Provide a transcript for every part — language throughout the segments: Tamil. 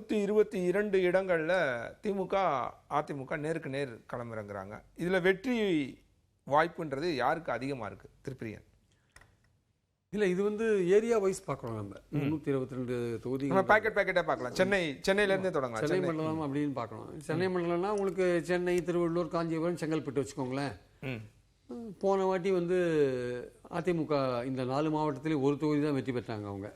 122 இடங்கள்ல திமுக, அதிமுக நேருக்கு நேர் களமிறங்குறாங்க. இதுல வெற்றி வாய்ப்புன்றது யாருக்கு அதிகமா இருக்கு திருப்பிரியன்? இல்லை, இது ஏரியா வைஸ் பார்க்கணும். நம்ம 322 தொகுதி நம்ம பேக்கெட்டா பார்க்கலாம். சென்னையிலேருந்தே தொடங்கலாம். சென்னை மண்டலம் அப்படின்னு பார்க்கணும். சென்னை மண்டலம்னா உங்களுக்கு சென்னை, திருவள்ளூர், காஞ்சிபுரம், செங்கல்பட்டு வச்சுக்கோங்களேன். போன வாட்டி அதிமுக இந்த 4 மாவட்டத்திலே ஒரு தொகுதி தான் வெற்றி பெற்றாங்க. அவங்க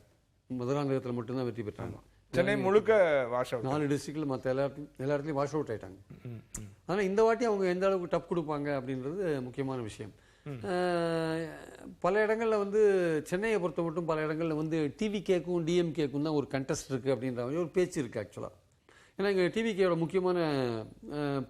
மதுராந்தகத்தில் மட்டும்தான் வெற்றி பெற்றாங்க. சென்னை முழுக்க வாஷ் அவுட். 4 டிஸ்ட்ரிக்டில் மற்ற எல்லா இடத்துலையும் வாஷ் அவுட் ஆயிட்டாங்க. ஆனால் இந்த வாட்டி அவங்க எந்த அளவுக்கு டப் கொடுப்பாங்க அப்படின்றது முக்கியமான விஷயம். பல இடங்களில் சென்னையை பொறுத்த மட்டும் பல இடங்களில் டிவிகேக்கும் டிஎம்கேக்கும் தான் ஒரு கண்டெஸ்ட் இருக்குது அப்படின்ற மாதிரி ஒரு பேச்சு இருக்குது ஆக்சுவலாக. ஏன்னா இங்கே டிவிகேயோட முக்கியமான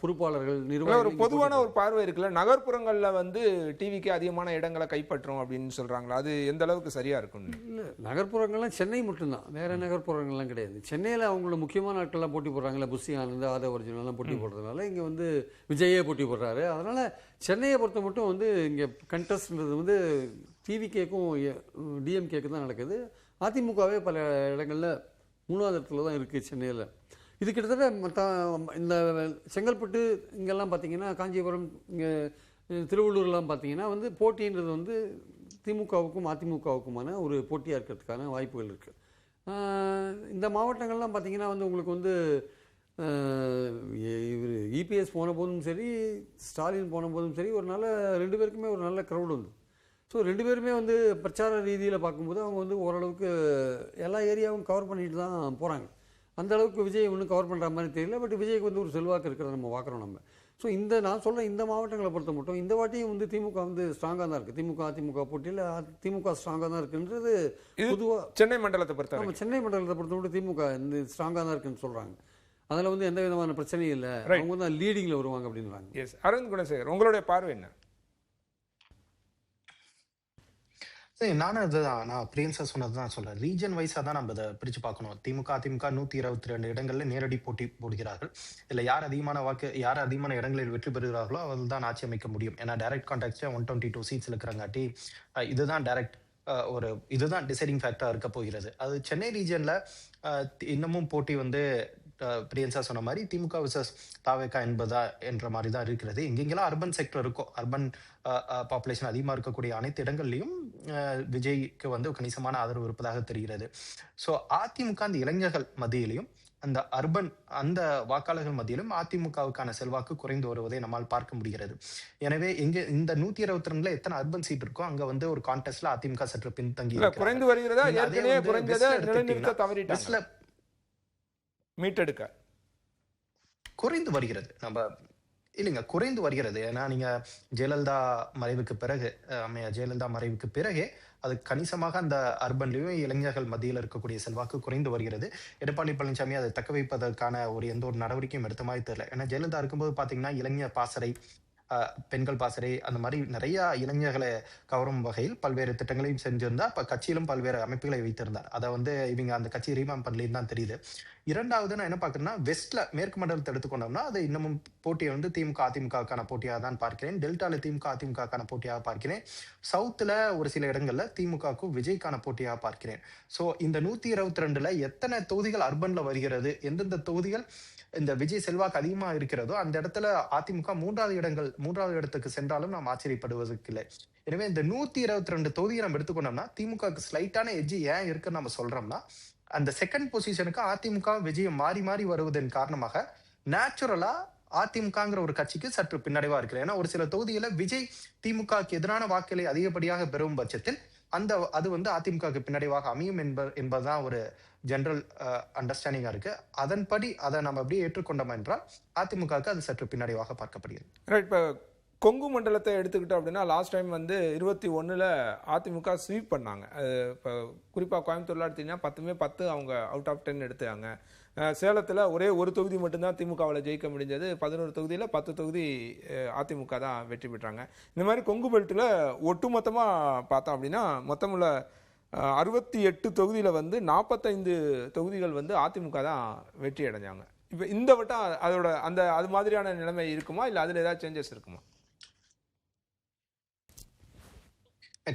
பொறுப்பாளர்கள், நிர்வாகிகள் ஒரு பொதுவான ஒரு பார்வை இருக்குல்ல, நகர்ப்புறங்களில் டிவிக்கு அதிகமான இடங்களை கைப்பற்றும் அப்படின்னு சொல்கிறாங்களா? அது எந்த அளவுக்கு சரியாக இருக்கும்? இல்லை, நகர்ப்புறங்கள்லாம் சென்னை மட்டும்தான், வேறு நகர்ப்புறங்கள்லாம் கிடையாது. சென்னையில் அவங்களோட முக்கியமான ஆட்கள்லாம் போட்டி போடுறாங்களே, புஷி ஆனந்த், ஆதவ அர்ஜுனெல்லாம் போட்டி போடுறதுனால இங்கே விஜயே போட்டி போடுறாரு. அதனால் சென்னையை பொறுத்த மட்டும் இங்கே கண்டெஸ்ட்ன்றது டிவிகேக்கும் டிஎம்கேக்கும் தான் நடக்குது. அதிமுகவே பல இடங்களில் 3வது இடத்துல தான் இருக்குது சென்னையில். இது கிட்டத்தட்ட இந்த செங்கல்பட்டு இங்கெல்லாம் பார்த்தீங்கன்னா, காஞ்சிபுரம், இங்கே திருவள்ளூர்லாம் பார்த்தீங்கன்னா போட்டின்றது திமுகவுக்கும் அதிமுகவுக்குமான ஒரு போட்டியாக இருக்கிறதுக்கான வாய்ப்புகள் இருக்குது. இந்த மாவட்டங்கள்லாம் பார்த்தீங்கன்னா உங்களுக்கு இவர் இபிஎஸ் போன போதும் சரி, ஸ்டாலின் போன போதும் சரி, ஒரு நல்ல 2 பேருக்குமே ஒரு நல்ல க்ரௌடு ஸோ 2 பேருமே பிரச்சார ரீதியில் பார்க்கும்போது அவங்க ஓரளவுக்கு எல்லா ஏரியாவும் கவர் பண்ணிட்டு தான் போகிறாங்க. அந்த அளவுக்கு விஜய் ஒன்றும் கவர் பண்ணுற மாதிரி தெரியல. பட் விஜய்க்கு ஒரு செல்வாக்கு இருக்கிறத நம்ம பார்க்குறோம் நம்ம. ஸோ நான் சொல்கிற இந்த மாவட்டங்களை பொறுத்த மட்டும் இந்த வாட்டியும் திமுக ஸ்ட்ராங்காக தான் இருக்குது. திமுக அதிமுக போட்டியில் திமுக ஸ்ட்ராங்காக தான் இருக்குன்றது பொதுவாக சென்னை மண்டலத்தை பொறுத்த நம்ம சென்னை மண்டலத்தை பொறுத்த மட்டும் திமுக ஸ்ட்ராங்காக தான் இருக்குன்னு சொல்கிறாங்க. அதில் எந்த விதமான பிரச்சனையும் இல்லை. அவங்க தான் லீடிங்கில் வருவாங்க அப்படின்றாங்க. எஸ், அரவிந்த் குணசேகர், உங்களுடைய பார்வை என்ன? நானும் இதுதான், நான் பிரியன் சார் சொன்னது தான் சொல்றேன். ரீஜன் வைஸா தான் நம்ம இதை பிரிச்சு பார்க்கணும். திமுக அதிமுக 122 இடங்கள்ல நேரடி போட்டி போடுகிறார்கள். இல்ல யார் அதிகமான இடங்களில் வெற்றி பெறுகிறார்களோ அவர்கள் தான் ஆட்சி அமைக்க முடியும். ஏன்னா டைரக்ட் கான்டாக்ட்ல 122 சீட்ஸ் இருக்கிறங்காட்டி இதுதான் டைரக்ட் இதுதான் டிசைடிங் ஃபேக்டரா இருக்க போகிறது. அது சென்னை ரீஜன்ல இன்னமும் போட்டி பிரியன்சா சொன்ன மாதிரி திமுக விசஸ் தாவேகா என்ற மாதிரி தான் இருக்கிறது. எங்கெங்கெல்லாம் அர்பன் செக்டர் இருக்கோ, அர்பன் பாப்புலேஷன் அதிகமாக இருக்கக்கூடிய அனைத்து இடங்கள்லையும் விஜய்க்கு கணிசமான ஆதரவு இருப்பதாக தெரிகிறது. ஸோ அதிமுக அந்த இளைஞர்கள் மத்தியிலையும் அந்த வாக்காளர்கள் மத்தியிலும் அதிமுகவுக்கான செல்வாக்கு குறைந்து வருவதை நம்மால் பார்க்க முடிகிறது. எனவே இந்த 122 எத்தனை அர்பன் சீட் இருக்கோ அங்க ஒரு கான்டெஸ்ட்ல அதிமுக சற்று பின்தங்கி குறைந்து வருகிறதா? மீட்டெடுக்க குறைந்து வருகிறது. குறைந்து வருகிறது. ஏன்னா நீங்க ஜெயலலிதா மறைவுக்கு பிறகு அது கணிசமாக அந்த அர்பன்லயும் இளைஞர்கள் மத்தியில் இருக்கக்கூடிய செல்வாக்கு குறைந்து வருகிறது. எடப்பாடி பழனிசாமி அதை தக்க வைப்பதற்கான எந்த ஒரு நடவடிக்கையும் எடுத்த மாதிரி தெரியல. ஏன்னா ஜெயலலிதா இருக்கும்போது பாத்தீங்கன்னா இளைஞர் பாசறை, பெண்கள் பாசறை, அந்த மாதிரி நிறைய இளைஞர்களை கவரும் வகையில் பல்வேறு திட்டங்களையும் செஞ்சிருந்தார். இப்ப கட்சியிலும் பல்வேறு அமைப்புகளை வைத்திருந்தார். அதை இவங்க அந்த கட்சி ரீவாம் பண்ணலன்னு தான் தெரியுது. இரண்டாவது நான் என்ன பார்க்கறேன்னா, வெஸ்ட்ல மேற்கு மண்டலத்தை எடுத்துக்கொண்டோம்னா அது இன்னமும் போட்டியை திமுக அதிமுகவுக்கான போட்டியாக தான் பார்க்கிறேன். டெல்டால திமுக அதிமுகவுக்கான போட்டியாக பார்க்கிறேன். சவுத்துல ஒரு சில இடங்கள்ல திமுகவுக்கும் விஜய்க்கான போட்டியாக பார்க்கிறேன். சோ இந்த 122ல எத்தனை தொகுதிகள் அர்பன்ல வருகிறது, எந்தெந்த தொகுதிகள் இந்த விஜய் செல்வாக்கு அதிகமா இருக்கிறதோ அந்த இடத்துல அதிமுக 3வது இடத்துக்கு சென்றாலும் நாம் ஆச்சரியப்படுவதற்கு இல்லை. எனவே இந்த 122 தொகுதியை நம்ம எடுத்துக்கொண்டோம்னா திமுக ஸ்லைட்டான எட்ஜ் ஏன் இருக்குன்னு நம்ம சொல்றோம்னா, அந்த செகண்ட் பொசிஷனுக்கு அதிமுக விஜய் மாறி மாறி வருவதன் காரணமாக நேச்சுரலா அதிமுகங்கிற ஒரு கட்சிக்கு சற்று பின்னடைவா இருக்கு. ஏன்னா ஒரு சில தொகுதியில விஜய் திமுகவுக்கு எதிரான வாக்குகளை அதிகப்படியாக பெறும் பட்சத்தில் அது அதிமுகவுக்கு பின்னடைவாக அமையும் என்பதுதான் ஒரு ஜெனரல் அண்டர்ஸ்டாண்டிங்கா இருக்கு. அதன்படி அதை நம்ம அப்படியே ஏற்றுக்கொண்டோம் என்றால் அதிமுகவுக்கு அது சற்று பின்னடைவாக பார்க்கப்படுகிறது. இப்போ கொங்கு மண்டலத்தை எடுத்துக்கிட்டோம் அப்படின்னா லாஸ்ட் டைம் 21ல் அதிமுக ஸ்வீப் பண்ணாங்க. இப்போ குறிப்பாக கோயம்புத்தூர்ல எடுத்தீங்கன்னா 10 அவங்க அவுட் ஆஃப் 10 எடுத்தாங்க. சேலத்தில் ஒரே ஒரு தொகுதி மட்டும்தான் திமுகவில் ஜெயிக்க முடிஞ்சது. 11 தொகுதியில் 10 தொகுதி அதிமுக தான் வெற்றி பெற்றாங்க. இந்த மாதிரி கொங்கு பெல்ட்டில் ஒட்டுமொத்தமாக பார்த்தோம் அப்படின்னா மொத்தமுள்ள 68 தொகுதியில் 45 தொகுதிகள் அதிமுக தான் வெற்றி அடைஞ்சாங்க. இப்போ இந்த வட்டம் அதோட அது மாதிரியான நிலைமை இருக்குமா, இல்லை அதில் ஏதாவது சேஞ்சஸ் இருக்குமா?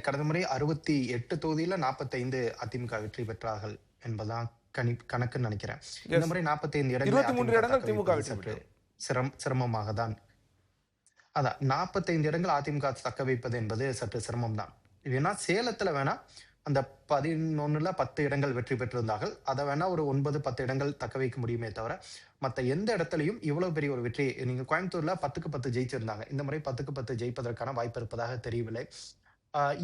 கடந்த முறை 68 தொகுதியில 45 அதிமுக வெற்றி பெற்றார்கள் என்பதுதான் கணக்குன்னு நினைக்கிறேன். Yes. இந்த முறை 45 இடங்களை 23 இடங்கள் தக்க திமுக வைப்பது வெற்றி சற்று சிரமமாக தான். அதான் 45 இடங்கள் அதிமுக தக்க வைப்பது என்பது சற்று சிரமம் தான். ஏன்னா சேலத்துல வேணா அந்த 11ல 10 இடங்கள் வெற்றி பெற்றிருந்தார்கள். அதை வேணா ஒரு 9, 10 இடங்கள் தக்க வைக்க முடியுமே தவிர மற்ற எந்த இடத்துலையும் இவ்வளவு பெரிய ஒரு வெற்றி, நீங்க கோயம்புத்தூர்ல 10க்கு 10 ஜெயிச்சிருந்தாங்க, இந்த முறை 10க்கு 10 ஜெயிப்பதற்கான வாய்ப்பு இருப்பதாக தெரியவில்லை.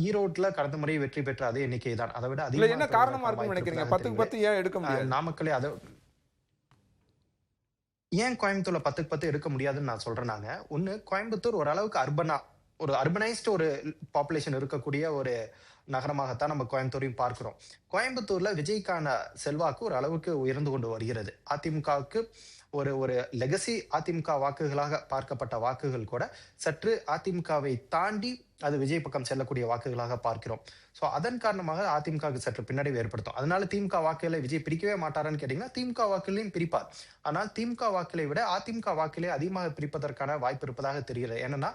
ஈரோட்ல கடந்த முறை வெற்றி பெற்ற அதே எண்ணிக்கை தான், அதை விட இல்ல என்ன அதிகமாக காரணமா பெறுவதற்கான இருக்குன்னு வாய்ப்பு நினைக்கிறீங்க? இருப்பதாக 10க்கு 10 ஏன் எடுக்க முடியாது? நாமக்கலே அதை ஏன் கோயம்புத்தூர்ல 10க்கு 10 எடுக்க முடியாதுன்னு நான் சொல்றேனாங்க. ஒண்ணு, கோயம்புத்தூர் ஓரளவுக்கு ஒரு அர்பனைஸ்டு ஒரு பாப்புலேஷன் இருக்கக்கூடிய ஒரு நகரமாகத்தான் நம்ம கோயம்புத்தூரையும் பார்க்கிறோம். கோயம்புத்தூர்ல விஜய்க்கான செல்வாக்கு ஒரு அளவுக்கு உயர்ந்து கொண்டு வருகிறது. அதிமுகவுக்கு ஒரு லெகசி அதிமுக வாக்குகளாக பார்க்கப்பட்ட வாக்குகள் கூட சற்று அதிமுகவை தாண்டி அது விஜய் பக்கம் செல்லக்கூடிய வாக்குகளாக பார்க்கிறோம். ஸோ அதன் காரணமாக அதிமுகவுக்கு சற்று பின்னடைவு ஏற்படுத்தும். அதனால திமுக வாக்குகளை விஜய் பிரிக்கவே மாட்டாரான்னு கேட்டீங்கன்னா திமுக வாக்குகளையும் பிரிப்பார். ஆனால் திமுக வாக்குகளை விட அதிமுக வாக்குகளை அதிகமாக பிரிப்பதற்கான வாய்ப்பு இருப்பதாக தெரிகிறது. ஏன்னா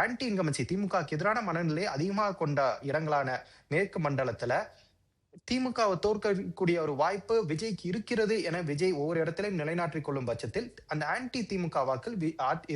ஆன்டி இன்கமன்சி, திமுகவுக்கு எதிரான மனநிலை அதிகமாக கொண்ட இடங்களான மேற்கு மண்டலத்துல திமுகவை தோற்கக்கூடிய ஒரு வாய்ப்பு விஜய்க்கு இருக்கிறது என விஜய் ஒவ்வொரு இடத்திலையும் நிலைநாட்டிக் கொள்ளும் பட்சத்தில் அந்த ஆன்டி திமுக வாக்கள்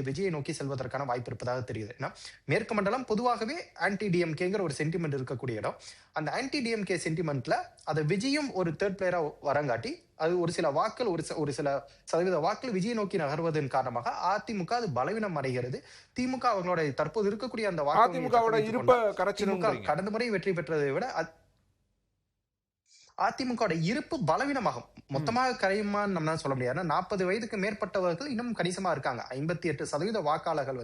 விஜயை நோக்கி செல்வதற்கான வாய்ப்பு இருப்பதாக தெரியுது. ஏன்னா மேற்கு மண்டலம் பொதுவாகவே ஆன்டி டிஎம்கேங்கிற ஒரு சென்டிமெண்ட் இருக்கக்கூடிய இடம். அந்த ஆன்டி டிஎம்கே சென்டிமெண்ட்ல அதை விஜயும் ஒரு தேர்ட் பிளேயரா வரங்காட்டி அது ஒரு சில வாக்கள் ஒரு சில சதவீத வாக்கள் விஜய் நோக்கி நகர்வதன் காரணமாக அதிமுக அது பலவீனம் அடைகிறது. திமுக அவங்களோட தற்போது இருக்கக்கூடிய அந்த கடந்த முறை வெற்றி பெற்றதை விட அதிமுக இருப்பு பலவீனமாகும். மொத்தமாக கரையுமான்னு நம்ம சொல்ல முடியாது. 40 வயதுக்கு மேற்பட்டவர்கள் இன்னும் கணிசமா இருக்காங்க. 58% வாக்காளர்கள்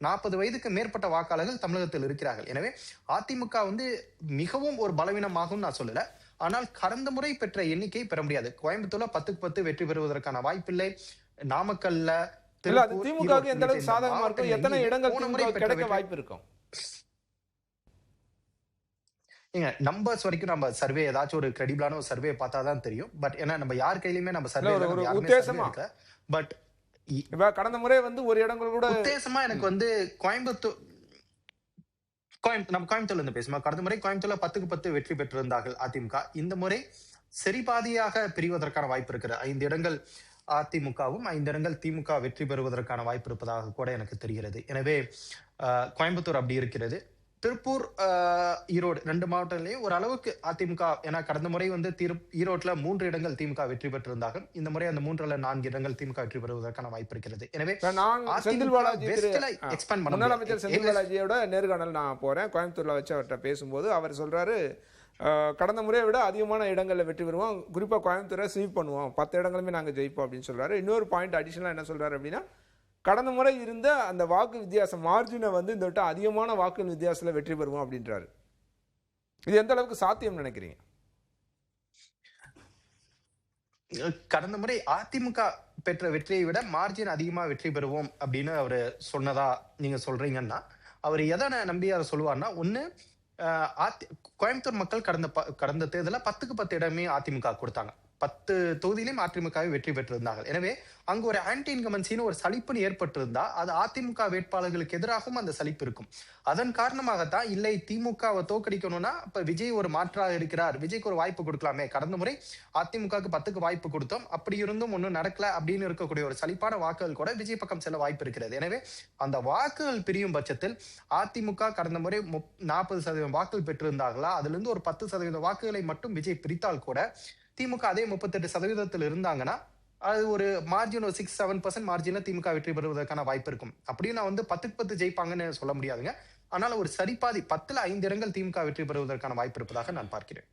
40 வயதுக்கு மேற்பட்ட வாக்காளர்கள் தமிழகத்தில் இருக்கிறார்கள். எனவே அதிமுக மிகவும் ஒரு பலவீனமாகும் நான் சொல்லல. ஆனால் கடந்த முறை பெற்ற எண்ணிக்கை பெற முடியாது. கோயம்புத்தூர்ல 10க்கு 10 வெற்றி பெறுவதற்கான வாய்ப்பில்லை. நாமக்கல்ல திமுக எந்த அளவுக்கு சாதகமா இருக்கும்? எத்தனை இடங்கள் கிடைக்க வாய்ப்பு இருக்கும்? நம்பர்ஸ் வரைக்கும் நம்ம சர்வே ஏதாச்சும் ஒரு கிரெடிபிளான ஒரு சர்வே பார்த்தாதான் தெரியும். பட் ஏன்னா நம்ம யார் கையிலுமே நம்ம சர்வே உத்தேசமா பட் கடந்த முறை ஒரு இடங்கள் கூட உத்தேசமா எனக்கு கோயம்புத்தூர் நம்ம கோயம்புத்தூர்ல இருந்து பேசுமா. கடந்த முறை கோயம்புத்தூர்ல 10க்கு 10 வெற்றி பெற்றிருந்தார்கள் அதிமுக. இந்த முறை சரிபாதியாக பிரிவதற்கான வாய்ப்பு இருக்கிறது. 5 இடங்கள் அதிமுகவும் 5 இடங்கள் திமுக வெற்றி பெறுவதற்கான வாய்ப்பு இருப்பதாக கூட எனக்கு தெரிகிறது. எனவே கோயம்புத்தூர் அப்படி இருக்கிறது. திருப்பூர், ஈரோடு 2 மாவட்டங்களையும் ஓரளவுக்கு அதிமுக, ஏன்னா கடந்த முறை ஈரோட்ல 3 இடங்கள் திமுக வெற்றி பெற்றிருந்தார்கள். இந்த முறை அந்த 3 4 இடங்கள் திமுக வெற்றி பெறுவதற்கான வாய்ப்பு இருக்கிறது. எனவே முதலமைச்சர் செந்தில் பாலாஜியோட நேர்காணல் நான் போறேன். கோயம்புத்தூர்ல வச்சு அவர்கிட்ட பேசும்போது அவர் சொல்றாரு, கடந்த முறையை விட அதிகமான இடங்களில் வெற்றி பெறுவோம், குறிப்பா கோயம்புத்தூரை ஸ்வீப் பண்ணுவோம், 10 இடங்களுமே நாங்க ஜெயிப்போம் அப்படின்னு சொல்றாரு. இன்னொரு பாயிண்ட் அடிஷனலா என்ன சொல்றாரு அப்படின்னா, கடந்த முறை இருந்த அந்த வாக்கு வித்தியாசம் மார்ஜினை இந்த விட்ட அதிகமான வாக்கு வித்தியாசத்தில் வெற்றி பெறுவோம் அப்படின்றாரு. இது எந்த அளவுக்கு சாத்தியம் நினைக்கிறீங்க? கடந்த முறை அதிமுக பெற்ற வெற்றியை விட மார்ஜின் அதிகமா வெற்றி பெறுவோம் அப்படின்னு அவரு சொன்னதா நீங்க சொல்றீங்கன்னா, அவர் எதை நம்பி அதை சொல்லுவார்னா, ஒண்ணு கோயம்புத்தூர் மக்கள் கடந்த தேர்தலில் 10க்கு 10 இடமே அதிமுக கொடுத்தாங்க. 10 தொகுதியிலும் அதிமுகவை வெற்றி பெற்றிருந்தார்கள். எனவே அங்கு ஒரு ஆன்டி இன்கமன்சின்னு ஒரு சலிப்பு ஏற்பட்டிருந்தா அது அதிமுக வேட்பாளர்களுக்கு எதிராகவும் அந்த சலிப்பு இருக்கும். அதன் காரணமாகத்தான் இல்லை திமுகவை தோக்கடிக்கணும்னா இப்ப விஜய் ஒரு மாற்றாக இருக்கிறார், விஜய்க்கு ஒரு வாய்ப்பு கொடுக்கலாமே, கடந்த முறை அதிமுகவுக்கு 10க்கு வாய்ப்பு கொடுத்தோம், அப்படி இருந்தும் ஒன்றும் நடக்கல அப்படின்னு இருக்கக்கூடிய ஒரு சலிப்பான வாக்குகள் கூட விஜய் பக்கம் செல்ல வாய்ப்பு இருக்கிறது. எனவே அந்த வாக்குகள் பிரியும் பட்சத்தில் அதிமுக கடந்த முறை 40% வாக்குகள் பெற்றிருந்தார்களா, அதுல இருந்து ஒரு 10% வாக்குகளை மட்டும் விஜய் பிரித்தால் கூட திமுக அதே 38% இருந்தாங்கன்னா அது ஒரு மார்ஜின் ஒரு 6-7% மார்ஜின்ல திமுக வெற்றி பெறுவதற்கான வாய்ப்பு இருக்கும். அப்படியும் நான் 10க்கு 10 ஜெயிப்பாங்கன்னு சொல்ல முடியாதுங்க. ஆனால் ஒரு சரிபாதி 10ல 5 இடங்கள் திமுக வெற்றி பெறுவதற்கான வாய்ப்பு இருப்பதாக நான் பார்க்கிறேன்.